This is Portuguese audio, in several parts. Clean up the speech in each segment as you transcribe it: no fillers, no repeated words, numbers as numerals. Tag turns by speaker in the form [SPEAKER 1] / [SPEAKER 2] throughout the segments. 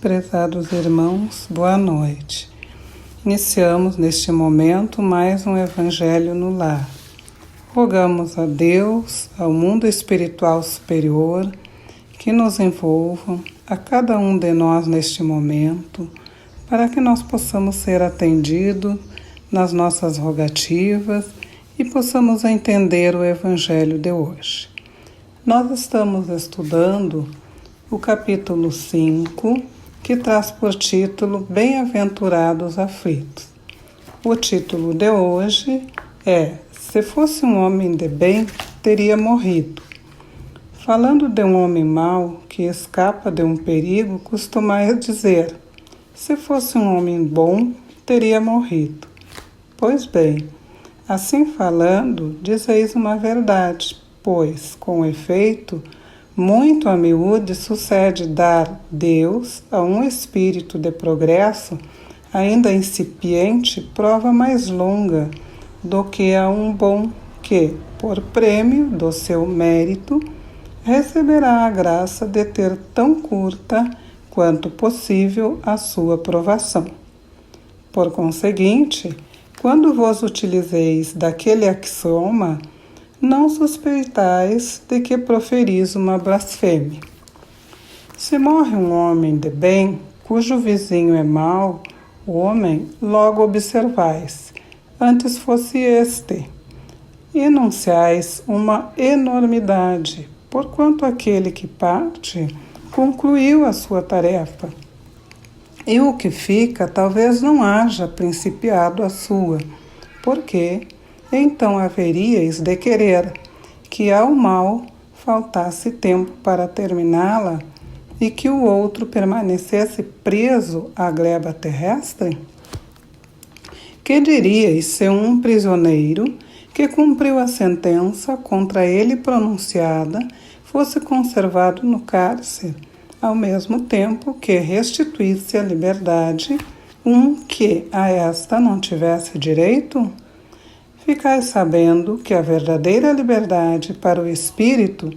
[SPEAKER 1] prezados irmãos, boa noite. Iniciamos neste momento mais um Evangelho no Lar. Rogamos a Deus, ao mundo espiritual superior, que nos envolvam, a cada um de nós neste momento, para que nós possamos ser atendidos nas nossas rogativas e possamos entender o Evangelho de hoje. Nós estamos estudando o capítulo 5, que traz por título Bem-aventurados aflitos. O título de hoje é Se fosse um homem de bem, teria morrido. Falando de um homem mau que escapa de um perigo, costumai dizer: se fosse um homem bom, teria morrido. Pois bem, assim falando, dizeis uma verdade, pois, com efeito, muito a miúde sucede dar Deus a um espírito de progresso, ainda incipiente, prova mais longa do que a um bom que, por prêmio do seu mérito, receberá a graça de ter tão curta quanto possível a sua provação. Por conseguinte, quando vos utilizeis daquele axioma, não suspeitais de que proferis uma blasfêmia. Se morre um homem de bem, cujo vizinho é mau, homem, logo observais, antes fosse este. Enunciais uma enormidade, porquanto aquele que parte concluiu a sua tarefa, e o que fica talvez não haja principiado a sua, porque então haveríeis de querer que ao mal faltasse tempo para terminá-la e que o outro permanecesse preso à gleba terrestre? Que diríeis se um prisioneiro que cumpriu a sentença contra ele pronunciada fosse conservado no cárcere, ao mesmo tempo que restituísse a liberdade um que a esta não tivesse direito? Ficai sabendo que a verdadeira liberdade para o espírito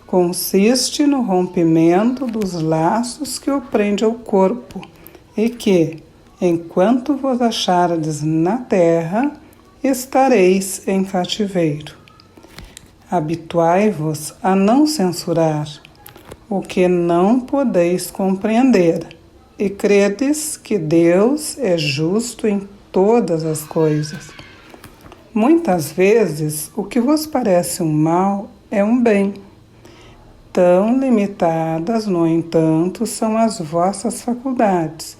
[SPEAKER 1] consiste no rompimento dos laços que o prende ao corpo e que, enquanto vos achardes na terra, estareis em cativeiro. Habituai-vos a não censurar o que não podeis compreender e credes que Deus é justo em todas as coisas. Muitas vezes, o que vos parece um mal é um bem. Tão limitadas, no entanto, são as vossas faculdades,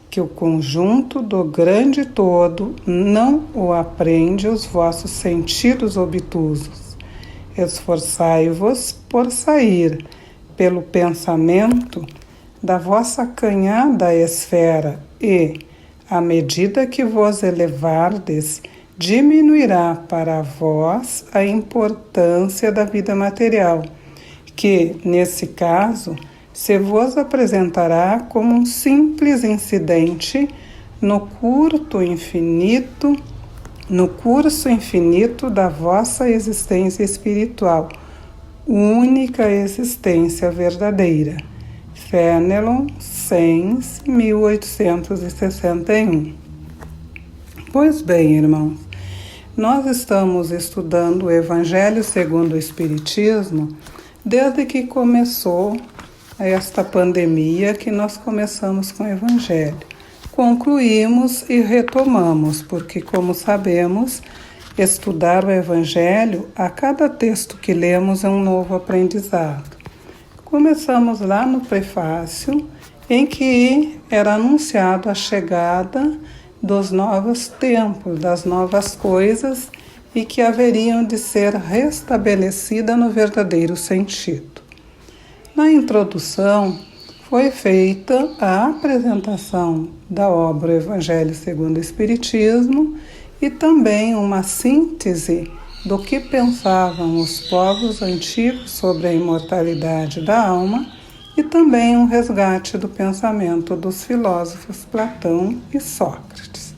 [SPEAKER 1] que o conjunto do grande todo não o aprende os vossos sentidos obtusos. Esforçai-vos por sair, pelo pensamento, da vossa acanhada esfera e, à medida que vos elevardes, diminuirá para vós a importância da vida material, que, nesse caso, se vos apresentará como um simples incidente no curso infinito da vossa existência espiritual, única existência verdadeira. Fenelon, Sens, 1861. Pois bem, irmãos, nós estamos estudando o Evangelho segundo o Espiritismo desde que começou esta pandemia que nós começamos com o Evangelho. Concluímos e retomamos, porque, como sabemos, estudar o Evangelho, a cada texto que lemos é um novo aprendizado. Começamos lá no prefácio, em que era anunciado a chegada dos novos tempos, das novas coisas e que haveriam de ser restabelecidas no verdadeiro sentido. Na introdução, foi feita a apresentação da obra Evangelho segundo o Espiritismo e também uma síntese do que pensavam os povos antigos sobre a imortalidade da alma e também um resgate do pensamento dos filósofos Platão e Sócrates.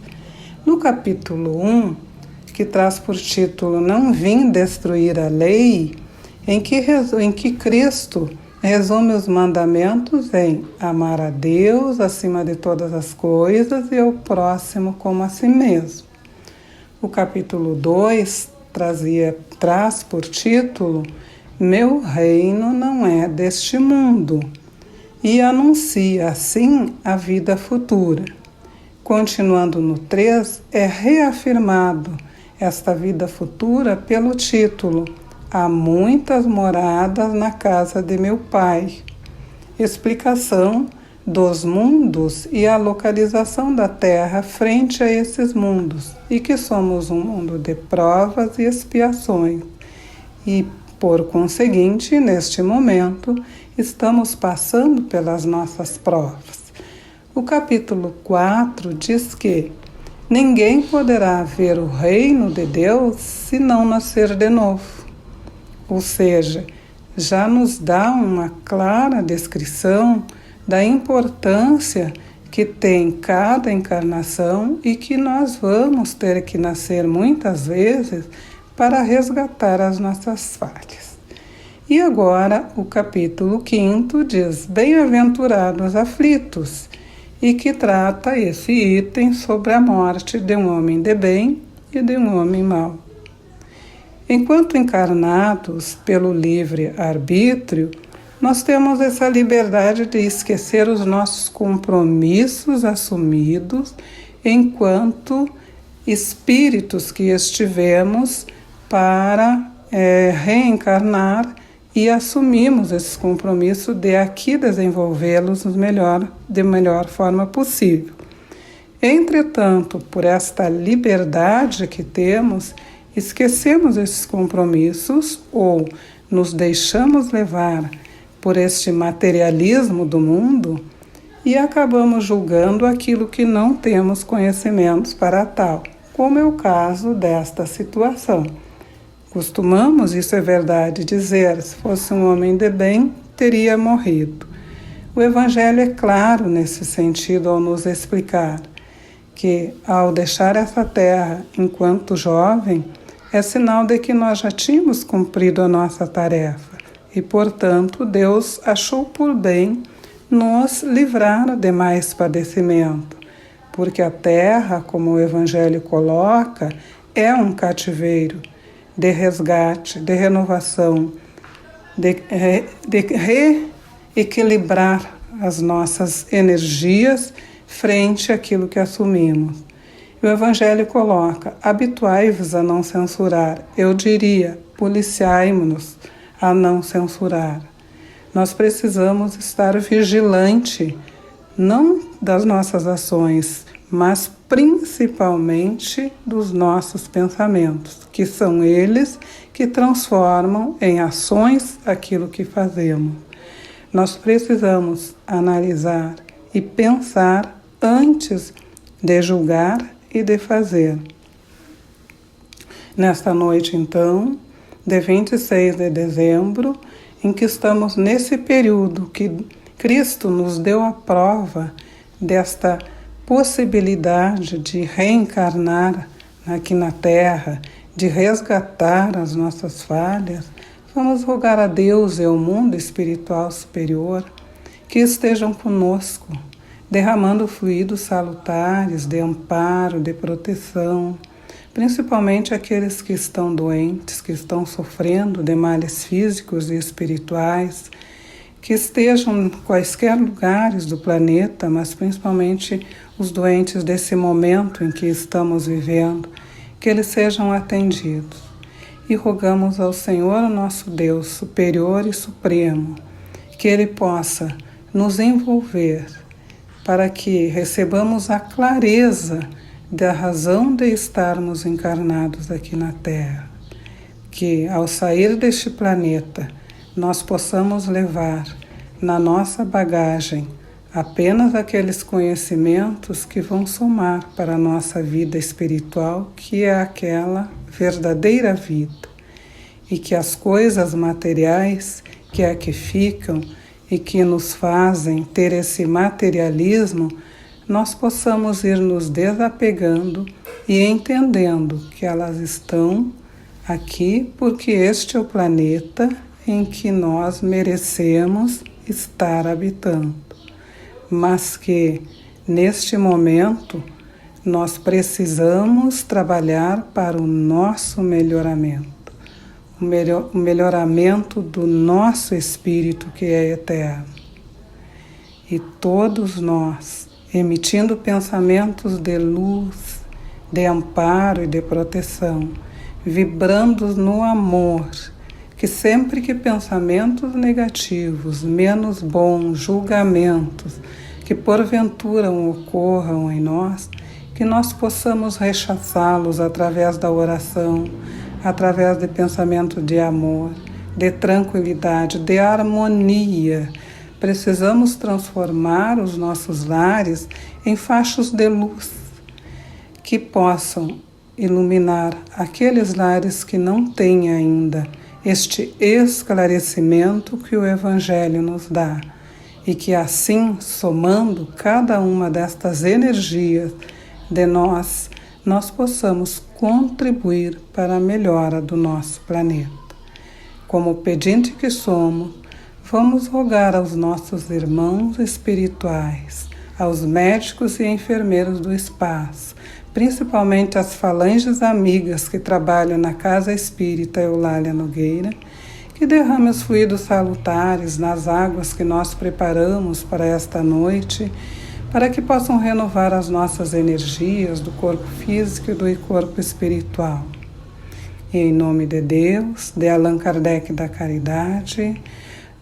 [SPEAKER 1] No capítulo 1, que traz por título Não vim destruir a lei, em que Cristo resume os mandamentos em amar a Deus acima de todas as coisas e ao próximo como a si mesmo. O capítulo 2 traz por título Meu reino não é deste mundo e anuncia assim a vida futura. Continuando no 3, é reafirmado esta vida futura pelo título Há muitas moradas na casa de meu Pai. Explicação dos mundos e a localização da Terra frente a esses mundos, e que somos um mundo de provas e expiações. E, por conseguinte, neste momento, estamos passando pelas nossas provas. O capítulo 4 diz que ninguém poderá ver o reino de Deus se não nascer de novo. Ou seja, já nos dá uma clara descrição da importância que tem cada encarnação e que nós vamos ter que nascer muitas vezes para resgatar as nossas falhas. E agora o capítulo 5 diz Bem-aventurados aflitos, e que trata esse item sobre a morte de um homem de bem e de um homem mau. Enquanto encarnados pelo livre-arbítrio, nós temos essa liberdade de esquecer os nossos compromissos assumidos enquanto espíritos que estivemos para reencarnar e assumimos esses compromissos de aqui desenvolvê-los de melhor forma possível. Entretanto, por esta liberdade que temos, esquecemos esses compromissos ou nos deixamos levar por este materialismo do mundo e acabamos julgando aquilo que não temos conhecimentos para tal, como é o caso desta situação. Costumamos, isso é verdade, dizer, se fosse um homem de bem, teria morrido. O Evangelho é claro nesse sentido ao nos explicar que, ao deixar essa terra enquanto jovem, é sinal de que nós já tínhamos cumprido a nossa tarefa e, portanto, Deus achou por bem nos livrar de mais padecimento, porque a terra, como o Evangelho coloca, é um cativeiro de resgate, de renovação, de reequilibrar as nossas energias frente àquilo que assumimos. O Evangelho coloca, habituai-vos a não censurar. Eu diria, policiai-nos a não censurar. Nós precisamos estar vigilante, não das nossas ações, mas principalmente dos nossos pensamentos, que são eles que transformam em ações aquilo que fazemos. Nós precisamos analisar e pensar antes de julgar e de fazer. Nesta noite, então, de 26 de dezembro, em que estamos nesse período que Cristo nos deu a prova desta possibilidade de reencarnar aqui na Terra, de resgatar as nossas falhas, vamos rogar a Deus e ao mundo espiritual superior que estejam conosco, derramando fluidos salutares de amparo, de proteção, principalmente aqueles que estão doentes, que estão sofrendo de males físicos e espirituais, que estejam em quaisquer lugares do planeta, mas principalmente os doentes desse momento em que estamos vivendo, que eles sejam atendidos. E rogamos ao Senhor, nosso Deus, superior e supremo, que Ele possa nos envolver para que recebamos a clareza da razão de estarmos encarnados aqui na Terra. Que, ao sair deste planeta, nós possamos levar na nossa bagagem apenas aqueles conhecimentos que vão somar para a nossa vida espiritual, que é aquela verdadeira vida. E que as coisas materiais que aqui ficam e que nos fazem ter esse materialismo, nós possamos ir nos desapegando e entendendo que elas estão aqui porque este é o planeta em que nós merecemos estar habitando, mas que, neste momento, nós precisamos trabalhar para o nosso melhoramento, o melhoramento do nosso espírito que é eterno. E todos nós, emitindo pensamentos de luz, de amparo e de proteção, vibrando no amor, que sempre que pensamentos negativos, menos bons, julgamentos, que porventura ocorram em nós, que nós possamos rechaçá-los através da oração, através de pensamento de amor, de tranquilidade, de harmonia. Precisamos transformar os nossos lares em fachos de luz que possam iluminar aqueles lares que não têm ainda este esclarecimento que o Evangelho nos dá, e que assim, somando cada uma destas energias de nós possamos contribuir para a melhora do nosso planeta. Como pedinte que somos, vamos rogar aos nossos irmãos espirituais, aos médicos e enfermeiros do espaço, principalmente as falanges amigas que trabalham na Casa Espírita Eulália Nogueira, que derrame os fluidos salutares nas águas que nós preparamos para esta noite, para que possam renovar as nossas energias do corpo físico e do corpo espiritual. E em nome de Deus, de Allan Kardec da Caridade,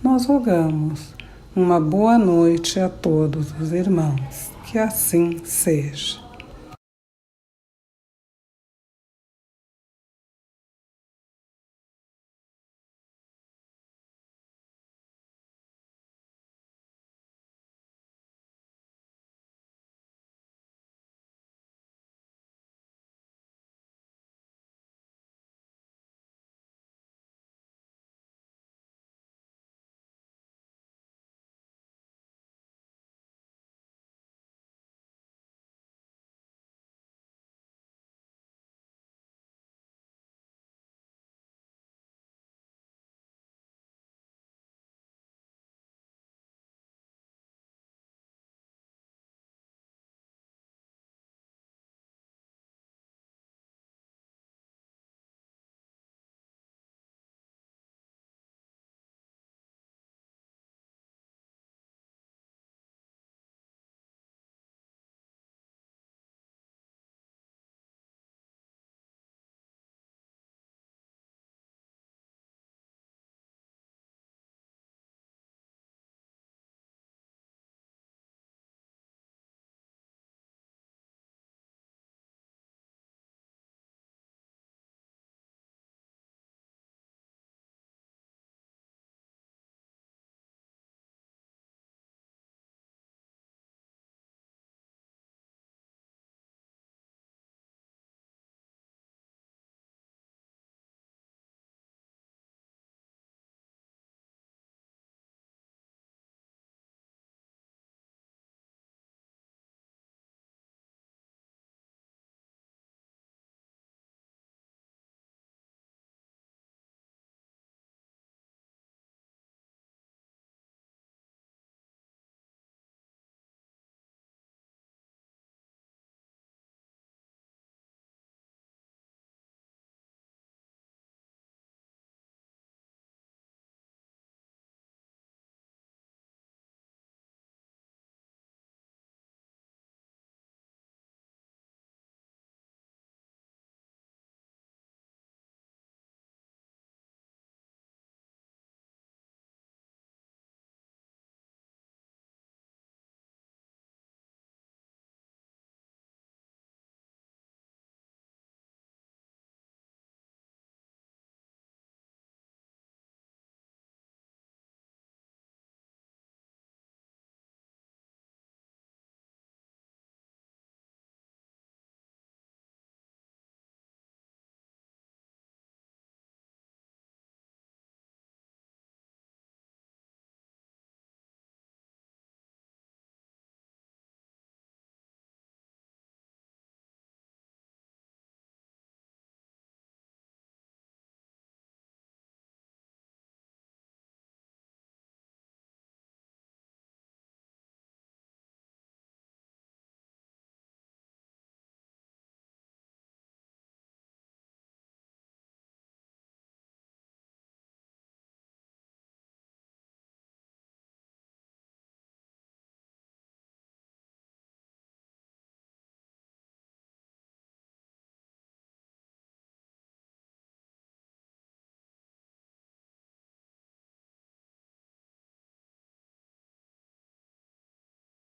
[SPEAKER 1] nós rogamos uma boa noite a todos os irmãos. Que assim seja.